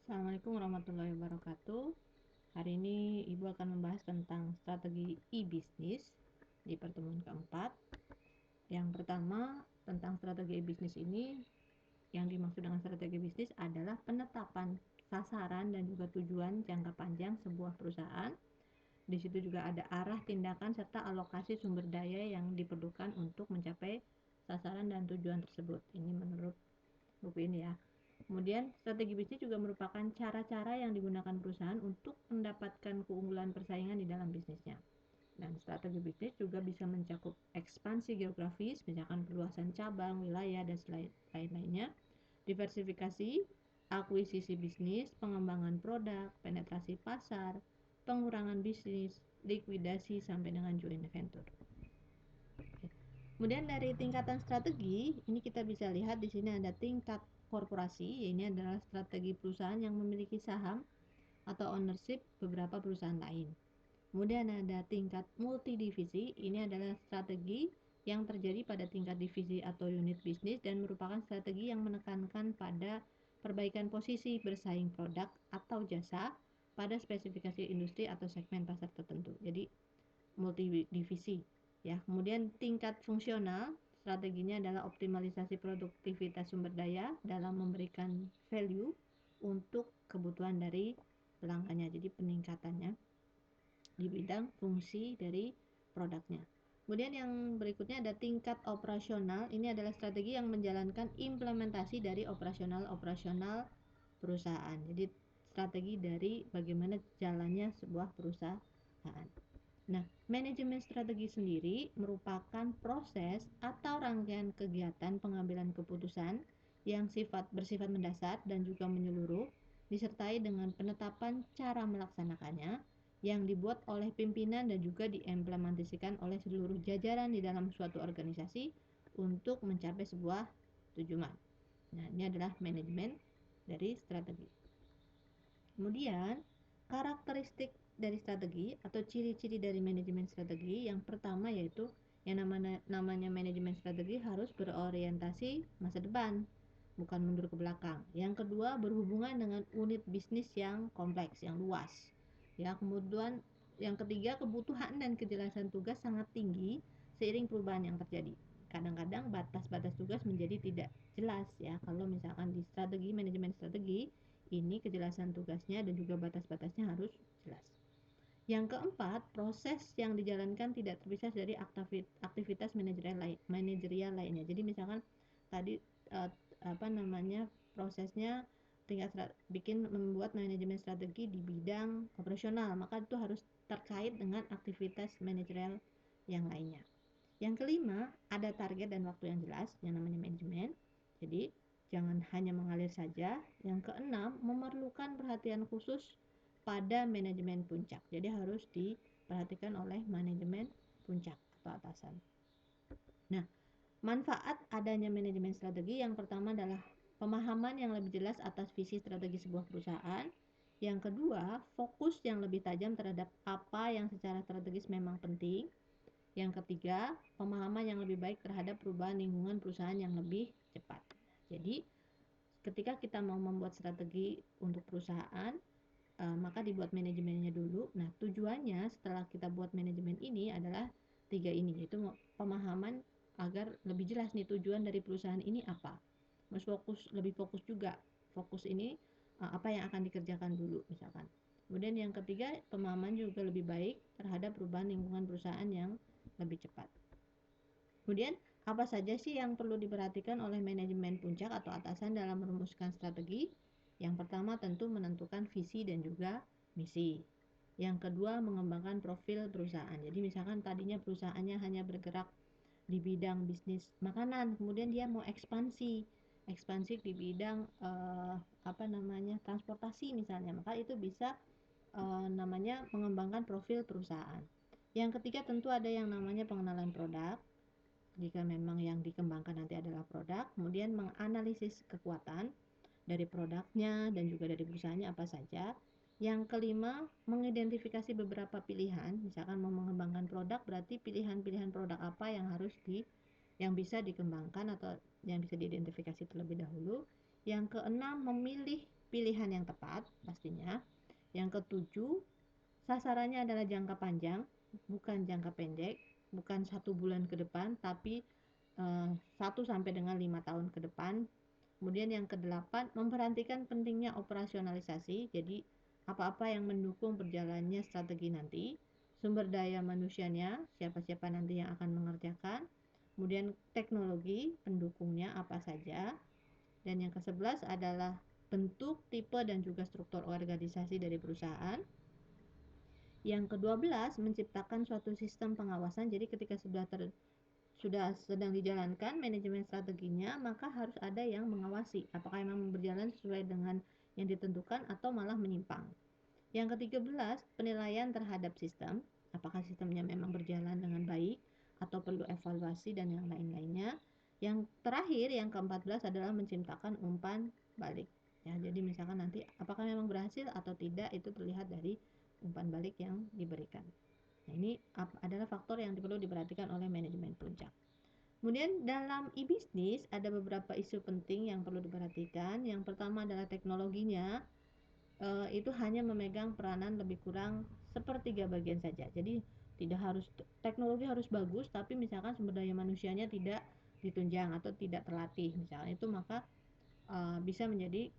Assalamualaikum warahmatullahi wabarakatuh. Hari ini Ibu akan membahas tentang strategi e-bisnis di pertemuan keempat. Yang pertama, tentang strategi e-bisnis ini, yang dimaksud dengan strategi bisnis adalah penetapan sasaran dan juga tujuan jangka panjang sebuah perusahaan. Di situ juga ada arah tindakan serta alokasi sumber daya yang diperlukan untuk mencapai sasaran dan tujuan tersebut. Ini menurut buku ini ya. Kemudian strategi bisnis juga merupakan cara-cara yang digunakan perusahaan untuk mendapatkan keunggulan persaingan di dalam bisnisnya. Dan strategi bisnis juga bisa mencakup ekspansi geografis, misalkan perluasan cabang, wilayah, dan lain-lainnya, diversifikasi, akuisisi bisnis, pengembangan produk, penetrasi pasar, pengurangan bisnis, likuidasi, sampai dengan joint venture. Kemudian dari tingkatan strategi, ini kita bisa lihat di sini ada tingkat korporasi, ini adalah strategi perusahaan yang memiliki saham atau ownership beberapa perusahaan lain. Kemudian ada tingkat multidivisi, ini adalah strategi yang terjadi pada tingkat divisi atau unit bisnis dan merupakan strategi yang menekankan pada perbaikan posisi bersaing produk atau jasa pada spesifikasi industri atau segmen pasar tertentu. Jadi multidivisi ya. Kemudian tingkat fungsional, strateginya adalah optimalisasi produktivitas sumber daya dalam memberikan value untuk kebutuhan dari pelanggannya. Jadi peningkatannya di bidang fungsi dari produknya. Kemudian yang berikutnya ada tingkat operasional. Ini adalah strategi yang menjalankan implementasi dari operasional perusahaan. Jadi strategi dari bagaimana jalannya sebuah perusahaan. Nah, manajemen strategi sendiri merupakan proses atau rangkaian kegiatan pengambilan keputusan yang bersifat mendasar dan juga menyeluruh, disertai dengan penetapan cara melaksanakannya yang dibuat oleh pimpinan dan juga diimplementasikan oleh seluruh jajaran di dalam suatu organisasi untuk mencapai sebuah tujuan. Nah, ini adalah manajemen dari strategi. Kemudian, karakteristik dari strategi atau ciri-ciri dari manajemen strategi, yang pertama yaitu yang namanya manajemen strategi harus berorientasi masa depan, bukan mundur ke belakang. Yang kedua, berhubungan dengan unit bisnis yang kompleks, yang luas. Ya, kemudian yang ketiga, kebutuhan dan kejelasan tugas sangat tinggi seiring perubahan yang terjadi. Kadang-kadang batas-batas tugas menjadi tidak jelas ya. Kalau misalkan di strategi, manajemen strategi, ini kejelasan tugasnya dan juga batas-batasnya harus jelas. Yang keempat, proses yang dijalankan tidak terpisah dari aktivitas manajerial lainnya. Jadi misalkan tadi prosesnya tingkat membuat manajemen strategi di bidang operasional, maka itu harus terkait dengan aktivitas manajerial yang lainnya. Yang kelima, ada target dan waktu yang jelas, yang namanya manajemen. Jadi jangan hanya mengalir saja. Yang keenam, memerlukan perhatian khusus pada manajemen puncak. Jadi harus diperhatikan oleh manajemen puncak atau atasan. Nah, manfaat adanya manajemen strategi yang pertama adalah pemahaman yang lebih jelas atas visi strategi sebuah perusahaan. Yang kedua, fokus yang lebih tajam terhadap apa yang secara strategis memang penting. Yang ketiga, pemahaman yang lebih baik terhadap perubahan lingkungan perusahaan yang lebih cepat. Jadi, ketika kita mau membuat strategi untuk perusahaan, maka dibuat manajemennya dulu. Nah, tujuannya setelah kita buat manajemen ini adalah tiga ini, yaitu pemahaman agar lebih jelas nih tujuan dari perusahaan ini apa. Harus lebih fokus juga. Fokus ini apa yang akan dikerjakan dulu misalkan. Kemudian yang ketiga, pemahaman juga lebih baik terhadap perubahan lingkungan perusahaan yang lebih cepat. Kemudian, apa saja sih yang perlu diperhatikan oleh manajemen puncak atau atasan dalam merumuskan strategi? Yang pertama tentu menentukan visi dan juga misi. Yang kedua, mengembangkan profil perusahaan. Jadi misalkan tadinya perusahaannya hanya bergerak di bidang bisnis makanan, kemudian dia mau ekspansi di bidang transportasi misalnya, maka itu bisa namanya mengembangkan profil perusahaan. Yang ketiga tentu ada yang namanya pengenalan produk. Jika memang yang dikembangkan nanti adalah produk, kemudian menganalisis kekuatan dari produknya dan juga dari perusahaannya apa saja. Yang kelima, mengidentifikasi beberapa pilihan. Misalkan mau mengembangkan produk, berarti pilihan-pilihan produk apa yang bisa dikembangkan atau yang bisa diidentifikasi terlebih dahulu. Yang keenam, memilih pilihan yang tepat pastinya. Yang ketujuh, sasarannya adalah jangka panjang, bukan jangka pendek, bukan 1 bulan ke depan, tapi 1 sampai dengan 5 tahun ke depan. Kemudian yang kedelapan, memperhatikan pentingnya operasionalisasi, jadi apa-apa yang mendukung berjalannya strategi nanti, sumber daya manusianya, siapa-siapa nanti yang akan mengerjakan, kemudian teknologi pendukungnya apa saja, dan yang ke-11 adalah bentuk, tipe, dan juga struktur organisasi dari perusahaan. Yang ke-12, menciptakan suatu sistem pengawasan, jadi ketika sudah sedang dijalankan manajemen strateginya, maka harus ada yang mengawasi apakah memang berjalan sesuai dengan yang ditentukan atau malah menyimpang. Yang ke-13, penilaian terhadap sistem, apakah sistemnya memang berjalan dengan baik atau perlu evaluasi dan yang lain-lainnya. Yang terakhir, yang ke-14 adalah menciptakan umpan balik. Ya, jadi misalkan nanti apakah memang berhasil atau tidak itu terlihat dari umpan balik yang diberikan. Nah, ini adalah faktor yang perlu diperhatikan oleh manajemen puncak. Kemudian dalam e-bisnis ada beberapa isu penting yang perlu diperhatikan. Yang pertama adalah teknologinya, itu hanya memegang peranan lebih kurang sepertiga bagian saja. Jadi tidak harus teknologi harus bagus, tapi misalkan sumber daya manusianya tidak ditunjang atau tidak terlatih, misalnya itu, maka bisa menjadi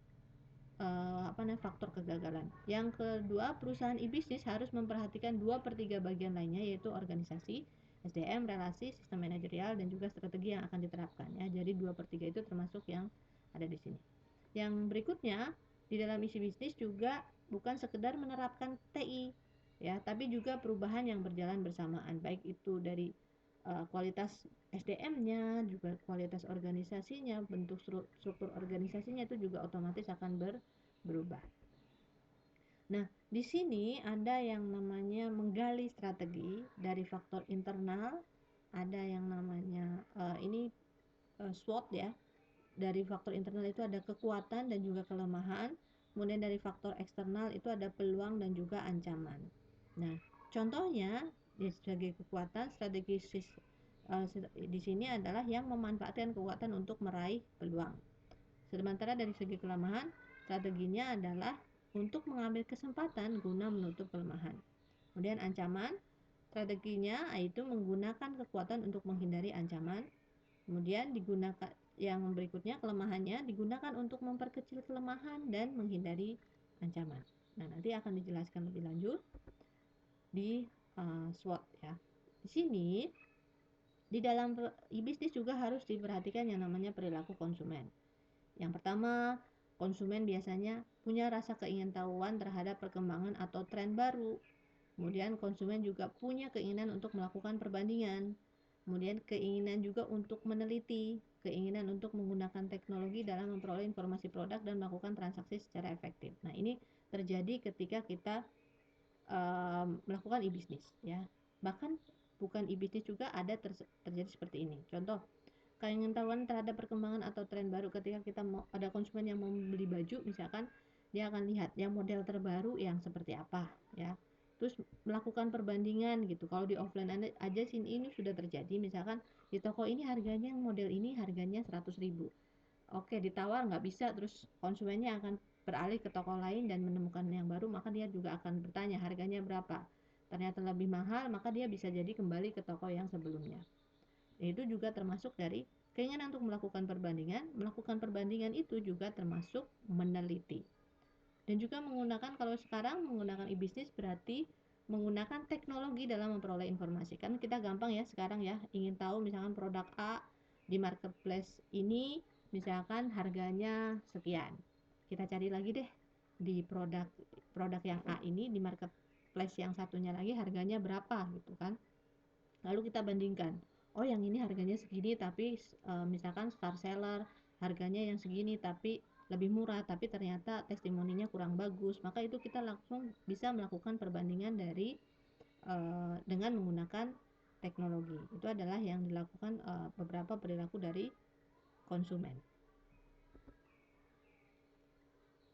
faktor kegagalan. Yang kedua, perusahaan e-bisnis harus memperhatikan 2/3 bagian lainnya, yaitu organisasi, SDM, relasi, sistem manajerial, dan juga strategi yang akan diterapkan. Ya, jadi 2/3 itu termasuk yang ada di sini. Yang berikutnya, di dalam isi bisnis juga bukan sekedar menerapkan TI, ya, tapi juga perubahan yang berjalan bersamaan, baik itu dari kualitas SDM-nya, juga kualitas organisasinya, bentuk struktur organisasinya itu juga otomatis akan berubah. Nah, di sini ada yang namanya menggali strategi dari faktor internal, ada yang namanya SWOT ya. Dari faktor internal itu ada kekuatan dan juga kelemahan, kemudian dari faktor eksternal itu ada peluang dan juga ancaman. Nah, contohnya sebagai kekuatan strategis di sini adalah yang memanfaatkan kekuatan untuk meraih peluang. Sementara dari segi kelemahan, strateginya adalah untuk mengambil kesempatan guna menutup kelemahan. Kemudian ancaman, strateginya yaitu menggunakan kekuatan untuk menghindari ancaman. Kemudian digunakan yang berikutnya, kelemahannya digunakan untuk memperkecil kelemahan dan menghindari ancaman. Nah, nanti akan dijelaskan lebih lanjut di SWOT ya. Di sini di dalam e-bisnis juga harus diperhatikan yang namanya perilaku konsumen. Yang pertama, konsumen biasanya punya rasa keingintahuan terhadap perkembangan atau tren baru. Kemudian konsumen juga punya keinginan untuk melakukan perbandingan. Kemudian keinginan juga untuk meneliti, keinginan untuk menggunakan teknologi dalam memperoleh informasi produk dan melakukan transaksi secara efektif. Nah, ini terjadi ketika kita melakukan e-bisnis ya. Bahkan bukan e-bisnis juga ada terjadi seperti ini. Contoh, keingintahuan terhadap perkembangan atau tren baru ketika kita ada konsumen yang mau beli baju, misalkan dia akan lihat yang model terbaru yang seperti apa ya, terus melakukan perbandingan gitu. Kalau di offline aja sini ini sudah terjadi, misalkan di toko ini harganya model ini harganya 100.000, oke ditawar nggak bisa, terus konsumennya akan beralih ke toko lain dan menemukan yang baru, maka dia juga akan bertanya harganya berapa, ternyata lebih mahal, maka dia bisa jadi kembali ke toko yang sebelumnya. Itu juga termasuk dari keinginan untuk melakukan perbandingan. Melakukan perbandingan itu juga termasuk meneliti. Dan juga menggunakan, kalau sekarang menggunakan e-bisnis berarti menggunakan teknologi dalam memperoleh informasi. Kan kita gampang ya sekarang ya, ingin tahu misalkan produk A di marketplace ini misalkan harganya sekian. Kita cari lagi deh di produk yang A ini di marketplace yang satunya lagi harganya berapa gitu kan. Lalu kita bandingkan, oh yang ini harganya segini tapi misalkan star seller harganya yang segini tapi lebih murah, tapi ternyata testimoninya kurang bagus, maka itu kita langsung bisa melakukan perbandingan dari dengan menggunakan teknologi. Itu adalah yang dilakukan beberapa perilaku dari konsumen.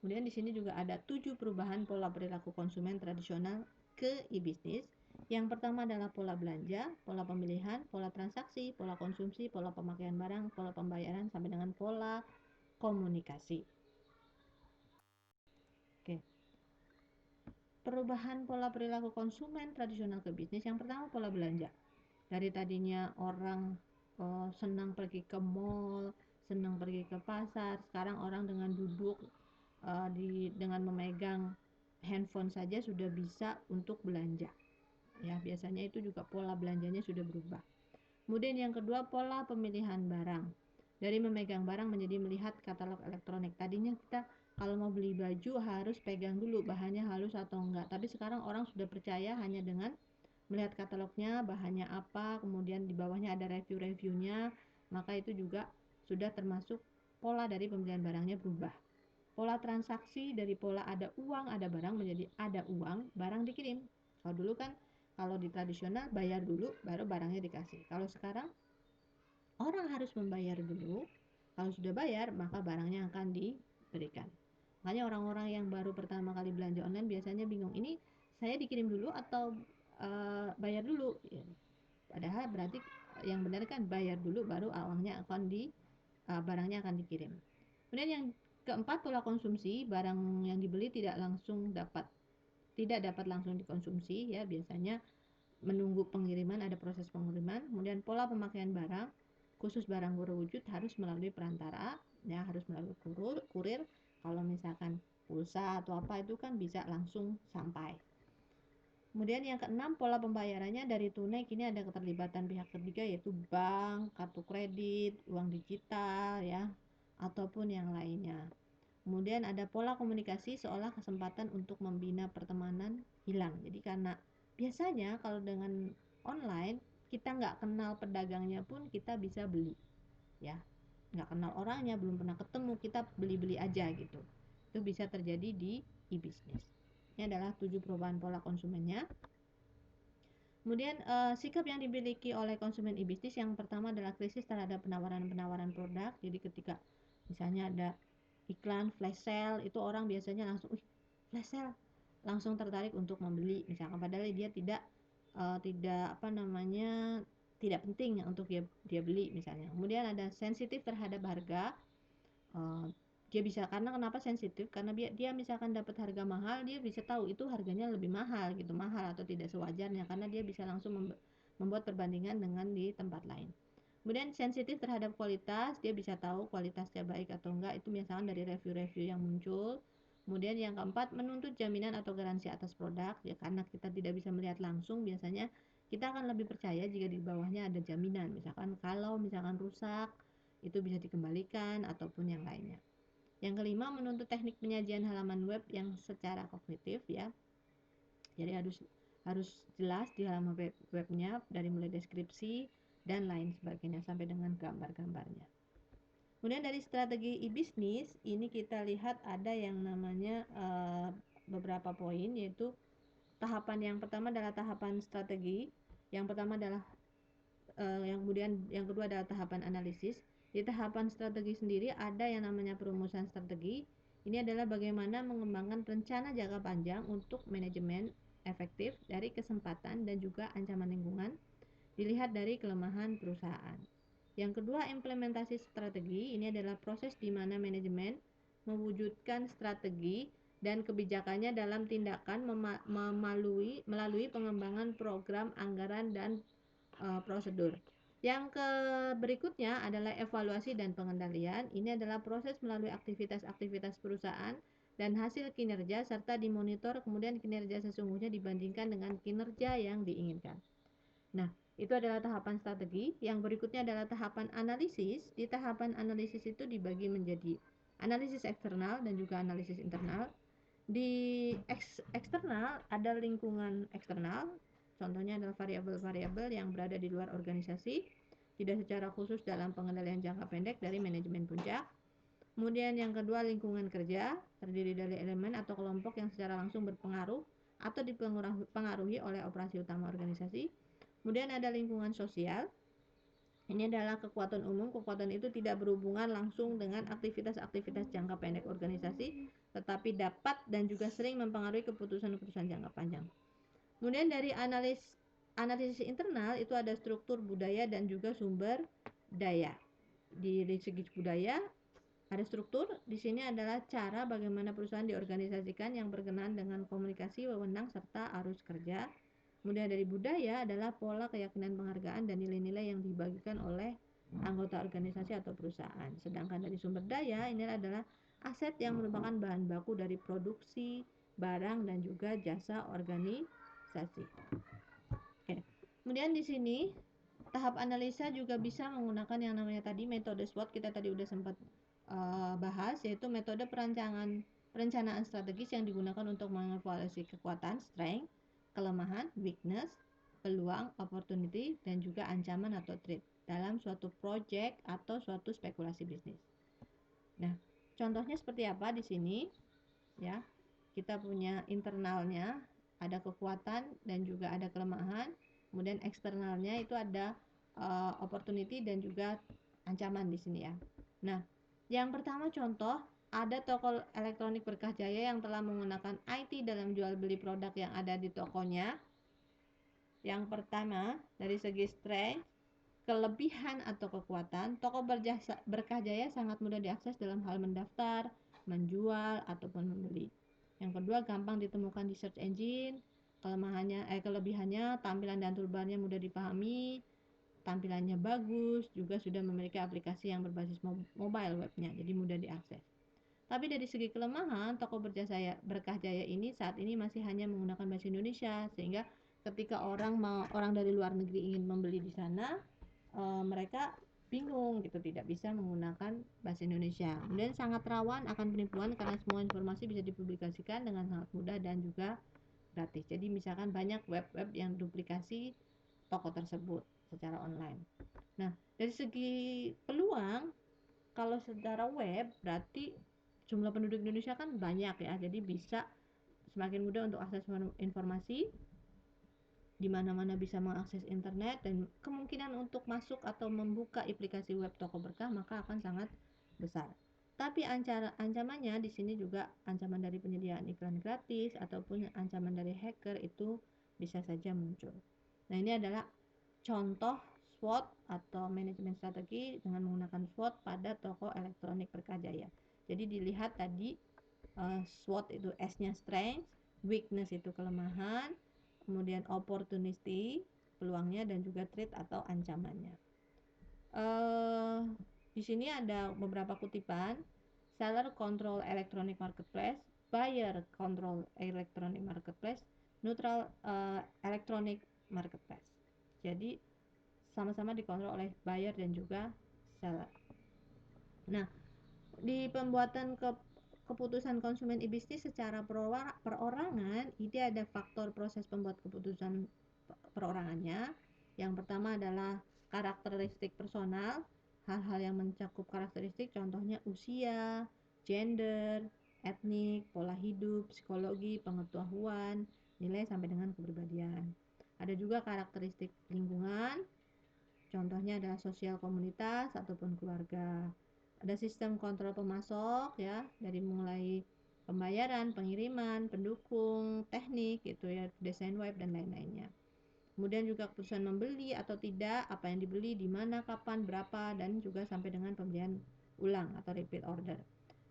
Kemudian di sini juga ada 7 perubahan pola perilaku konsumen tradisional ke e-bisnis. Yang pertama adalah pola belanja, pola pemilihan, pola transaksi, pola konsumsi, pola pemakaian barang, pola pembayaran, sampai dengan pola komunikasi. Oke. Perubahan pola perilaku konsumen tradisional ke bisnis. Yang pertama, pola belanja. Dari tadinya orang senang pergi ke mall, senang pergi ke pasar, sekarang orang dengan duduk dengan memegang handphone saja sudah bisa untuk belanja. Ya, biasanya itu juga pola belanjanya sudah berubah. Kemudian yang kedua, pola pemilihan barang. Dari memegang barang menjadi melihat katalog elektronik. Tadinya kita kalau mau beli baju harus pegang dulu bahannya halus atau enggak. Tapi sekarang orang sudah percaya hanya dengan melihat katalognya, bahannya apa, kemudian di bawahnya ada review-reviewnya, maka itu juga sudah termasuk pola dari pembelian barangnya berubah. Pola transaksi dari pola ada uang, ada barang menjadi ada uang, barang dikirim. Kalau dulu kan kalau di tradisional bayar dulu baru barangnya dikasih. Kalau sekarang orang harus membayar dulu. Kalau sudah bayar maka barangnya akan diberikan. Makanya orang-orang yang baru pertama kali belanja online biasanya bingung, ini saya dikirim dulu atau bayar dulu? Ya, padahal berarti yang benar kan bayar dulu baru uangnya akan barangnya akan dikirim. Kemudian yang keempat, pola konsumsi. Barang yang dibeli tidak dapat langsung dikonsumsi, ya, biasanya menunggu pengiriman, ada proses pengiriman. Kemudian pola pemakaian barang, khusus barang berwujud harus melalui perantara, ya, harus melalui kurir. Kalau misalkan pulsa atau apa itu kan bisa langsung sampai. Kemudian yang keenam, pola pembayarannya dari tunai kini ada keterlibatan pihak ketiga, yaitu bank, kartu kredit, uang digital, ya, ataupun yang lainnya. Kemudian ada pola komunikasi, seolah kesempatan untuk membina pertemanan hilang. Jadi karena biasanya kalau dengan online kita nggak kenal pedagangnya pun kita bisa beli, ya, nggak kenal orangnya, belum pernah ketemu, kita beli-beli aja gitu. Itu bisa terjadi di e-business. Ini adalah 7 perubahan pola konsumennya. Kemudian sikap yang dimiliki oleh konsumen e-business, yang pertama adalah krisis terhadap penawaran-penawaran produk. Jadi ketika misalnya ada iklan flash sale, itu orang biasanya langsung, flash sale, langsung tertarik untuk membeli misalkan, padahal dia tidak tidak penting untuk dia beli misalnya. Kemudian ada sensitif terhadap harga. Dia bisa, karena kenapa sensitif, karena dia misalkan dapat harga mahal, dia bisa tahu itu harganya lebih mahal gitu, mahal atau tidak sewajarnya, karena dia bisa langsung membuat perbandingan dengan di tempat lain. Kemudian sensitif terhadap kualitas, dia bisa tahu kualitasnya baik atau enggak, itu misalkan dari review-review yang muncul. Kemudian yang keempat, menuntut jaminan atau garansi atas produk, ya, karena kita tidak bisa melihat langsung, biasanya kita akan lebih percaya jika di bawahnya ada jaminan, misalkan kalau misalkan rusak itu bisa dikembalikan ataupun yang lainnya. Yang kelima, menuntut teknik penyajian halaman web yang secara kognitif, ya. Jadi harus jelas di halaman webnya, dari mulai deskripsi dan lain sebagainya sampai dengan gambar-gambarnya. Kemudian dari strategi e-business ini kita lihat ada yang namanya beberapa poin, yaitu tahapan yang pertama adalah tahapan strategi. Yang pertama adalah yang kedua adalah tahapan analisis. Di tahapan strategi sendiri ada yang namanya perumusan strategi. Ini adalah bagaimana mengembangkan rencana jangka panjang untuk manajemen efektif dari kesempatan dan juga ancaman lingkungan, dilihat dari kelemahan perusahaan. Yang kedua, implementasi strategi. Ini adalah proses di mana manajemen mewujudkan strategi dan kebijakannya dalam tindakan melalui pengembangan program, anggaran, dan prosedur. Yang berikutnya adalah evaluasi dan pengendalian. Ini adalah proses melalui aktivitas-aktivitas perusahaan dan hasil kinerja, serta dimonitor kemudian kinerja sesungguhnya dibandingkan dengan kinerja yang diinginkan. Nah, itu adalah tahapan strategi. Yang berikutnya adalah tahapan analisis. Di tahapan analisis itu dibagi menjadi analisis eksternal dan juga analisis internal. Di eksternal ada lingkungan eksternal, contohnya adalah variabel-variabel yang berada di luar organisasi, tidak secara khusus dalam pengendalian jangka pendek dari manajemen puncak. Kemudian yang kedua, lingkungan kerja, terdiri dari elemen atau kelompok yang secara langsung berpengaruh atau dipengaruhi oleh operasi utama organisasi. Kemudian ada lingkungan sosial. Ini adalah kekuatan umum. Kekuatan itu tidak berhubungan langsung dengan aktivitas-aktivitas jangka pendek organisasi, tetapi dapat dan juga sering mempengaruhi keputusan-keputusan jangka panjang. Kemudian dari analisis internal itu ada struktur budaya dan juga sumber daya. Di segi budaya, Ada struktur, di sini adalah cara bagaimana perusahaan diorganisasikan yang berkenaan dengan komunikasi, wewenang, serta arus kerja. Kemudian dari budaya adalah pola keyakinan penghargaan dan nilai-nilai yang dibagikan oleh anggota organisasi atau perusahaan. Sedangkan dari sumber daya ini adalah aset yang merupakan bahan baku dari produksi, barang, dan juga jasa organisasi. Oke. Kemudian di sini tahap analisa juga bisa menggunakan yang namanya tadi metode SWOT, kita tadi udah sempat bahas, yaitu metode perencanaan strategis yang digunakan untuk mengevaluasi kekuatan, strength, kelemahan, weakness, peluang, opportunity, dan juga ancaman atau threat dalam suatu project atau suatu spekulasi bisnis. Nah, contohnya seperti apa di sini? Ya, kita punya internalnya, ada kekuatan dan juga ada kelemahan. Kemudian eksternalnya itu ada opportunity dan juga ancaman di sini ya. Nah, yang pertama contoh, ada toko elektronik Berkah Jaya yang telah menggunakan IT dalam jual beli produk yang ada di tokonya. Yang pertama, dari segi strength, kelebihan atau kekuatan, toko Berkah Jaya sangat mudah diakses dalam hal mendaftar, menjual, ataupun membeli. Yang kedua, gampang ditemukan di search engine. Kelebihannya, tampilan dan toolbarnya mudah dipahami, tampilannya bagus, juga sudah memiliki aplikasi yang berbasis mobile webnya, jadi mudah diakses. Tapi dari segi kelemahan, toko Berkah Jaya ini saat ini masih hanya menggunakan bahasa Indonesia, sehingga ketika orang dari luar negeri ingin membeli di sana, mereka bingung gitu, tidak bisa menggunakan bahasa Indonesia. Kemudian sangat rawan akan penipuan karena semua informasi bisa dipublikasikan dengan sangat mudah dan juga gratis. Jadi misalkan banyak web-web yang duplikasi toko tersebut secara online. Nah, dari segi peluang, kalau secara web berarti jumlah penduduk Indonesia kan banyak ya, jadi bisa semakin mudah untuk akses informasi, di mana-mana bisa mengakses internet, dan kemungkinan untuk masuk atau membuka aplikasi web toko berkah maka akan sangat besar. Tapi ancamannya di sini juga ancaman dari penyediaan iklan gratis ataupun ancaman dari hacker itu bisa saja muncul. Nah, ini adalah contoh SWOT atau manajemen strategi dengan menggunakan SWOT pada toko elektronik Berkah Jaya. Jadi dilihat tadi SWOT itu S-nya strength, weakness itu kelemahan, kemudian opportunity peluangnya, dan juga threat atau ancamannya. Di sini ada beberapa kutipan. Seller control electronic marketplace, buyer control electronic marketplace, neutral electronic marketplace. Jadi sama-sama dikontrol oleh buyer dan juga seller. Nah, di pembuatan keputusan konsumen e-bisnis secara perorangan, ini ada faktor proses pembuat keputusan perorangannya. Yang pertama adalah karakteristik personal, hal-hal yang mencakup karakteristik, contohnya usia, gender, etnik, pola hidup, psikologi, pengetahuan, nilai sampai dengan kepribadian. Ada juga karakteristik lingkungan, contohnya adalah sosial komunitas ataupun keluarga. Ada sistem kontrol pemasok ya, dari mulai pembayaran, pengiriman, pendukung, teknik gitu ya, desain web dan lain-lainnya. Kemudian juga keputusan membeli atau tidak, apa yang dibeli, di mana, kapan, berapa, dan juga sampai dengan pembelian ulang atau repeat order.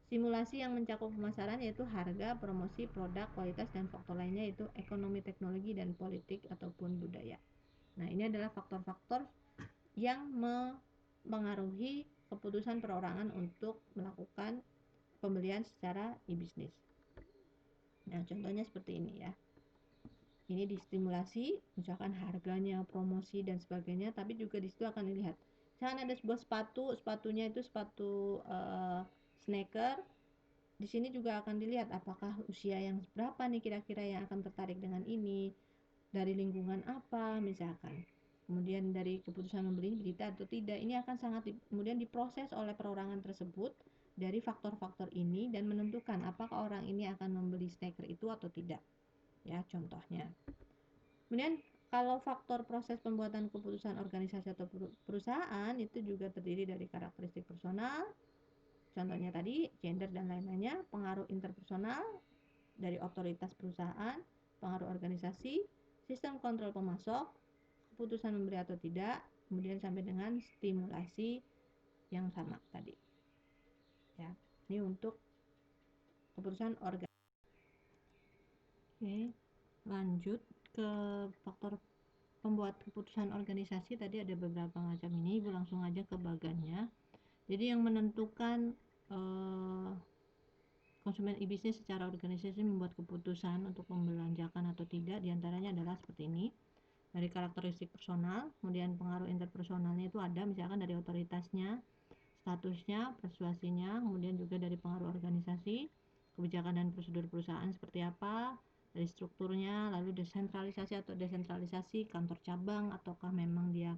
Simulasi yang mencakup pemasaran yaitu harga, promosi, produk, kualitas, dan faktor lainnya yaitu ekonomi, teknologi, dan politik ataupun budaya. Nah, ini adalah faktor-faktor yang mempengaruhi keputusan perorangan untuk melakukan pembelian secara e-bisnis. Nah, contohnya seperti ini ya. Ini distimulasi, misalkan harganya, promosi, dan sebagainya, tapi juga di situ akan dilihat. Misalkan ada sebuah sepatunya itu sepatu sneaker. Di sini juga akan dilihat apakah usia yang berapa nih kira-kira yang akan tertarik dengan ini, dari lingkungan apa misalkan. Kemudian dari keputusan membeli berita atau tidak, ini akan sangat kemudian diproses oleh perorangan tersebut dari faktor-faktor ini dan menentukan apakah orang ini akan membeli sneaker itu atau tidak ya, contohnya. Kemudian kalau faktor proses pembuatan keputusan organisasi atau perusahaan itu juga terdiri dari karakteristik personal, contohnya tadi gender dan lain-lainnya, pengaruh interpersonal dari otoritas perusahaan, pengaruh organisasi, sistem kontrol pemasok, keputusan membeli atau tidak, kemudian sampai dengan stimulasi yang sama tadi. ya. Ini untuk keputusan organisasi. Oke, lanjut ke faktor pembuat keputusan organisasi. Tadi ada beberapa macam ini, Ibu langsung aja ke bagannya. Jadi yang menentukan konsumen e-bisnis secara organisasi membuat keputusan untuk membelanjakan atau tidak diantaranya adalah seperti ini. Dari karakteristik personal, kemudian pengaruh interpersonalnya itu ada, misalkan dari otoritasnya, statusnya, persuasinya, kemudian juga dari pengaruh organisasi, kebijakan dan prosedur perusahaan seperti apa, dari strukturnya, lalu desentralisasi atau desentralisasi kantor cabang, ataukah memang dia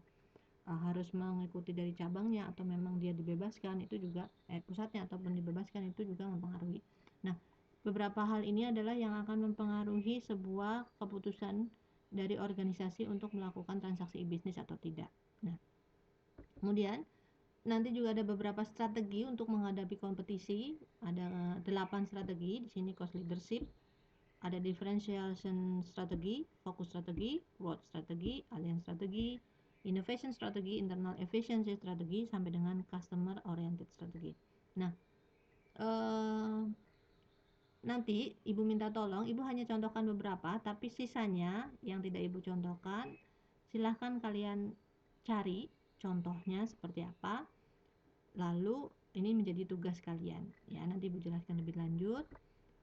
harus mengikuti dari cabangnya atau memang dia dibebaskan, itu juga pusatnya ataupun dibebaskan, itu juga mempengaruhi. Nah, beberapa hal ini adalah yang akan mempengaruhi sebuah keputusan dari organisasi untuk melakukan transaksi e-bisnis atau tidak. Nah, kemudian nanti juga ada beberapa strategi untuk menghadapi kompetisi. Ada 8 strategi di sini: cost leadership, ada differentiation strategi, focus strategi, growth strategi, alliance strategi, innovation strategi, internal efficiency strategi, sampai dengan customer oriented strategi. Nah, nanti Ibu minta tolong, Ibu hanya contohkan beberapa, tapi sisanya yang tidak Ibu contohkan, silahkan kalian cari contohnya seperti apa, lalu ini menjadi tugas kalian ya, nanti Ibu jelaskan lebih lanjut.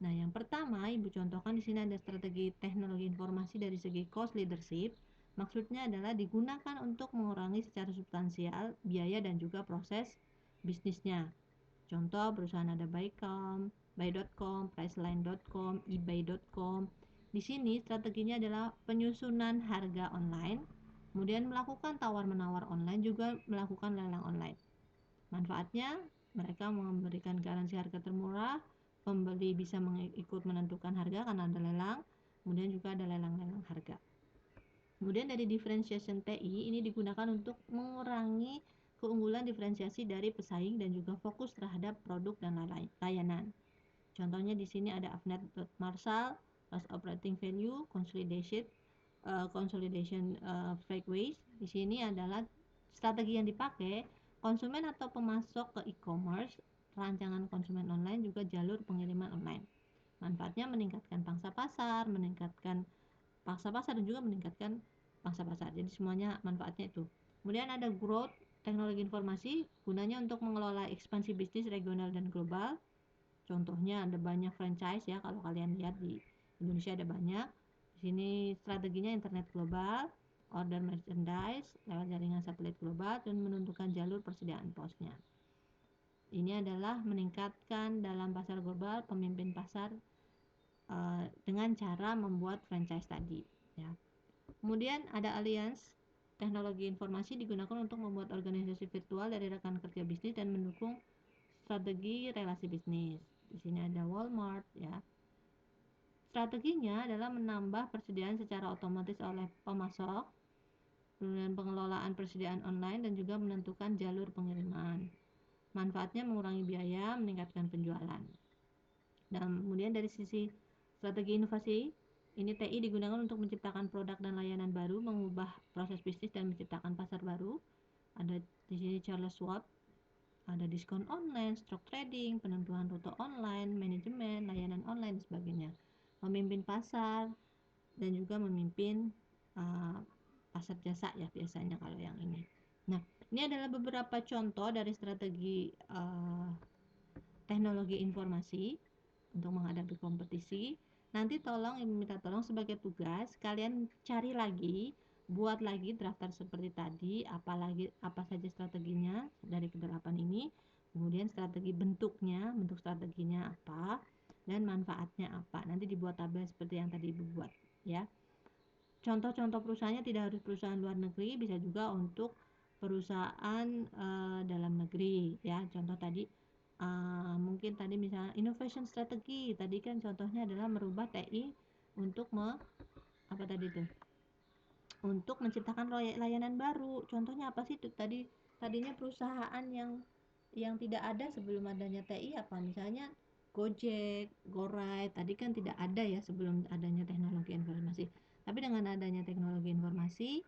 Nah, yang pertama Ibu contohkan di sini ada strategi teknologi informasi dari segi cost leadership. Maksudnya adalah digunakan untuk mengurangi secara substansial biaya dan juga proses bisnisnya. Contoh perusahaan ada buy.com, priceline.com, ebay.com. Di sini strateginya adalah penyusunan harga online, kemudian melakukan tawar-menawar online, juga melakukan lelang online. Manfaatnya, mereka memberikan garansi harga termurah, pembeli bisa ikut menentukan harga karena ada lelang, kemudian juga ada lelang-lelang harga. Kemudian dari differentiation TI ini digunakan untuk mengurangi keunggulan diferensiasi dari pesaing dan juga fokus terhadap produk dan layanan. Contohnya di sini ada Avnet.Marshall, loss operating value, consolidation frequency. Di sini adalah strategi yang dipakai konsumen atau pemasok ke e-commerce, rancangan konsumen online, juga jalur pengiriman online. Manfaatnya meningkatkan pangsa pasar, dan juga meningkatkan pangsa pasar. Jadi semuanya manfaatnya itu. Kemudian ada growth teknologi informasi, gunanya untuk mengelola ekspansi bisnis regional dan global. Contohnya ada banyak franchise ya, kalau kalian lihat di Indonesia ada banyak. Di sini strateginya internet global, order merchandise lewat jaringan satelit global, dan menentukan jalur persediaan posnya. Ini adalah meningkatkan dalam pasar global, pemimpin pasar dengan cara membuat franchise tadi ya. Kemudian ada alliance teknologi informasi, digunakan untuk membuat organisasi virtual dari rekan kerja bisnis dan mendukung strategi relasi bisnis. Di sini ada Walmart ya. Strateginya adalah menambah persediaan secara otomatis oleh pemasok, kemudian pengelolaan persediaan online, dan juga menentukan jalur pengiriman. Manfaatnya mengurangi biaya, meningkatkan penjualan. Dan kemudian dari sisi strategi inovasi, ini TI digunakan untuk menciptakan produk dan layanan baru, mengubah proses bisnis dan menciptakan pasar baru. Ada di sini Charles Schwab, ada diskon online, stock trading, penentuan rute online, manajemen, layanan online, dan sebagainya. Memimpin pasar dan juga memimpin pasar jasa ya biasanya kalau yang ini. Nah, ini adalah beberapa contoh dari strategi teknologi informasi untuk menghadapi kompetisi. Nanti tolong Ibu minta tolong sebagai tugas kalian cari lagi, buat lagi daftar seperti tadi, apa saja strateginya dari kedelapan ini, kemudian strategi bentuknya, bentuk strateginya apa, dan manfaatnya apa. Nanti dibuat tabel seperti yang tadi Ibu buat ya. Contoh-contoh perusahaannya tidak harus perusahaan luar negeri, bisa juga untuk perusahaan dalam negeri ya. Contoh tadi mungkin tadi misalnya innovation strategi, tadi kan contohnya adalah merubah TI untuk apa tadi tuh, untuk menciptakan layanan baru. Contohnya apa sih tuh tadinya perusahaan yang tidak ada sebelum adanya TI apa, misalnya Gojek, GoRide, tadi kan tidak ada ya sebelum adanya teknologi informasi. Tapi dengan adanya teknologi informasi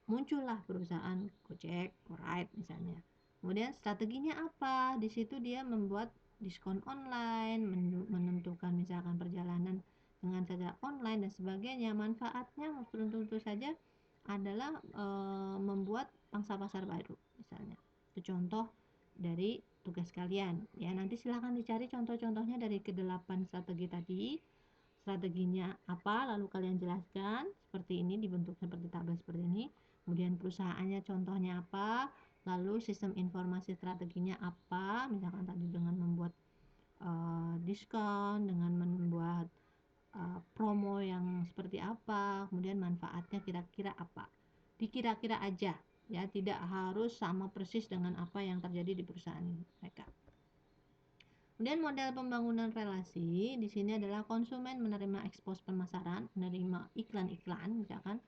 muncullah perusahaan Gojek, GoRide misalnya. Kemudian strateginya apa? Di situ dia membuat diskon online, menentukan misalkan perjalanan dengan cara online dan sebagainya. Manfaatnya tentu saja adalah membuat pangsa pasar baru misalnya. Itu contoh dari tugas kalian ya. Nanti silahkan dicari contoh-contohnya dari ke-8 strategi tadi. Strateginya apa, lalu kalian jelaskan seperti ini, dibentuk seperti tabel seperti ini. Kemudian perusahaannya contohnya apa, lalu sistem informasi strateginya apa, misalkan tadi dengan membuat diskon, dengan membuat promo yang seperti apa, kemudian manfaatnya kira-kira apa. Dikira-kira aja ya, tidak harus sama persis dengan apa yang terjadi di perusahaan mereka. Kemudian model pembangunan relasi di sini adalah konsumen menerima ekspos pemasaran, menerima iklan-iklan, misalkan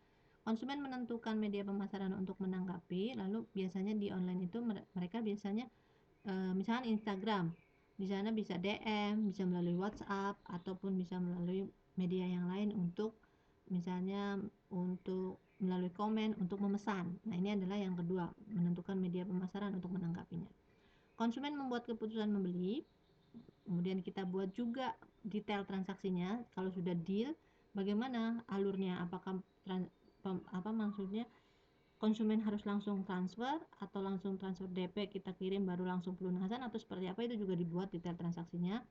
konsumen menentukan media pemasaran untuk menanggapi, lalu biasanya di online itu mereka biasanya misalkan Instagram, di sana bisa DM, bisa melalui WhatsApp ataupun bisa melalui media yang lain untuk misalnya untuk melalui komen untuk memesan. Nah, ini adalah yang kedua, menentukan media pemasaran untuk menanggapinya. Konsumen membuat keputusan membeli. Kemudian kita buat juga detail transaksinya. Kalau sudah deal, bagaimana alurnya? Apakah maksudnya konsumen harus langsung transfer atau langsung transfer DP kita kirim baru langsung pelunasan atau seperti apa, itu juga dibuat detail transaksinya.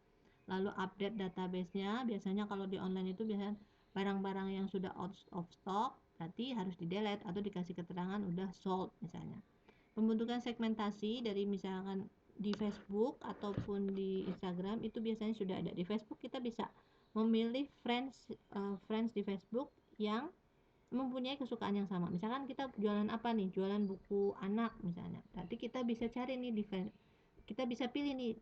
Lalu update database-nya, biasanya kalau di online itu biasanya barang-barang yang sudah out of stock berarti harus di delete atau dikasih keterangan udah sold misalnya. Pembentukan segmentasi dari misalkan di Facebook ataupun di Instagram itu biasanya sudah ada. Di Facebook kita bisa memilih friends di Facebook yang mempunyai kesukaan yang sama. Misalkan kita jualan apa nih? Jualan buku anak misalnya. Berarti kita bisa cari nih kita bisa pilih nih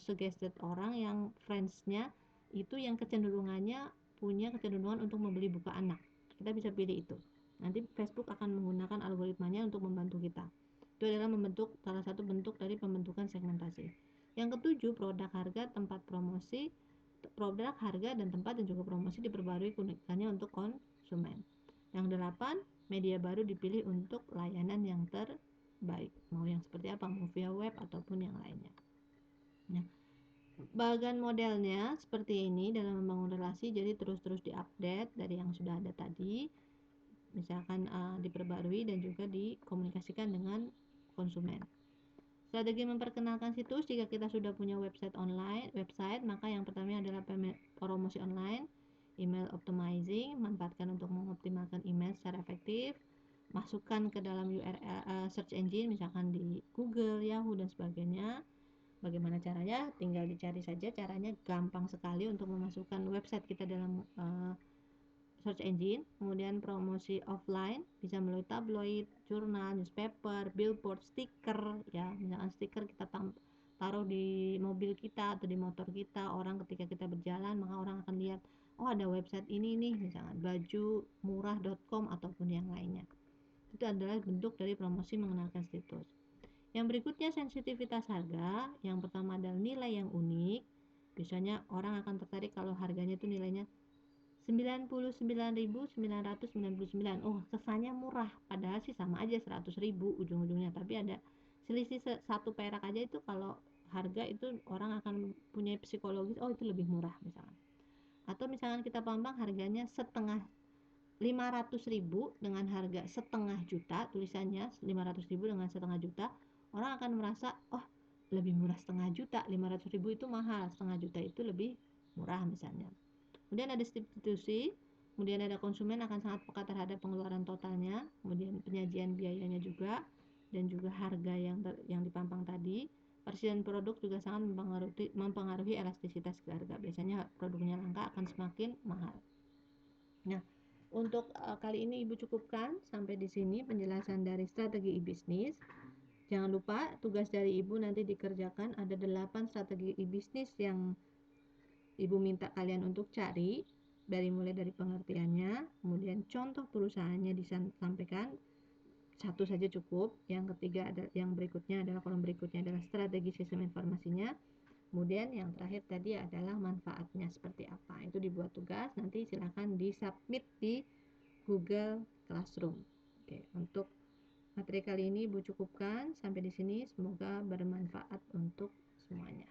suggested orang yang friends-nya itu yang kecenderungannya punya kecenderungan untuk membeli buku anak. Kita bisa pilih itu. Nanti Facebook akan menggunakan algoritmanya untuk membantu kita. Itu adalah salah satu bentuk dari pembentukan segmentasi. Yang ketujuh, produk harga dan tempat dan juga promosi diperbarui keunikannya untuk konsumen. Yang 8, media baru dipilih untuk layanan yang terbaik. Mau yang seperti apa? Mau via web ataupun yang lainnya. Nah, bagan modelnya seperti ini dalam membangun relasi, jadi terus-terus diupdate dari yang sudah ada tadi. Misalkan diperbarui dan juga dikomunikasikan dengan konsumen. Strategi memperkenalkan situs, jika kita sudah punya website, maka yang pertama adalah promosi online, email optimizing, manfaatkan untuk mengoptimalkan email secara efektif, masukkan ke dalam URL search engine misalkan di Google, Yahoo dan sebagainya. Bagaimana caranya? Tinggal dicari saja, caranya gampang sekali untuk memasukkan website kita dalam search engine. Kemudian promosi offline bisa melalui tabloid, jurnal, newspaper, billboard, stiker ya. Misalkan stiker kita taruh di mobil kita atau di motor kita, orang ketika kita berjalan maka orang akan lihat, oh ada website ini nih, misalkan bajumurah.com ataupun yang lainnya. Itu adalah bentuk dari promosi mengenalkan situs. Yang berikutnya sensitivitas harga. Yang pertama adalah nilai yang unik. Biasanya orang akan tertarik kalau harganya itu nilainya 99.999. Oh, kesannya murah, padahal sih sama aja 100.000 ujung-ujungnya, tapi ada selisih 1 perak aja, itu kalau harga itu orang akan punya psikologis, oh itu lebih murah misalkan. Atau misalkan kita pampang harganya 500.000 dengan harga 500.000 tulisannya 500.000 dengan 500.000 juta, orang akan merasa oh lebih murah 500.000 juta, 500.000 itu mahal, 500.000 juta itu lebih murah misalnya. Kemudian ada substitusi, kemudian ada konsumen akan sangat peka terhadap pengeluaran totalnya, kemudian penyajian biayanya juga, dan juga harga yang dipampang tadi. Persediaan produk juga sangat mempengaruhi elastisitas harga. Biasanya produknya langka akan semakin mahal. Nah, untuk kali ini Ibu cukupkan sampai di sini penjelasan dari strategi e-bisnis. Jangan lupa tugas dari Ibu nanti dikerjakan, ada 8 strategi e-bisnis yang Ibu minta kalian untuk cari, mulai dari pengertiannya, kemudian contoh perusahaannya disampaikan, 1 saja cukup. Yang ketiga yang berikutnya adalah kolom berikutnya adalah strategi sistem informasinya. Kemudian yang terakhir tadi adalah manfaatnya seperti apa. Itu dibuat tugas, nanti silahkan disubmit di Google Classroom. Oke, untuk materi kali ini Ibu cukupkan sampai di sini, semoga bermanfaat untuk semuanya.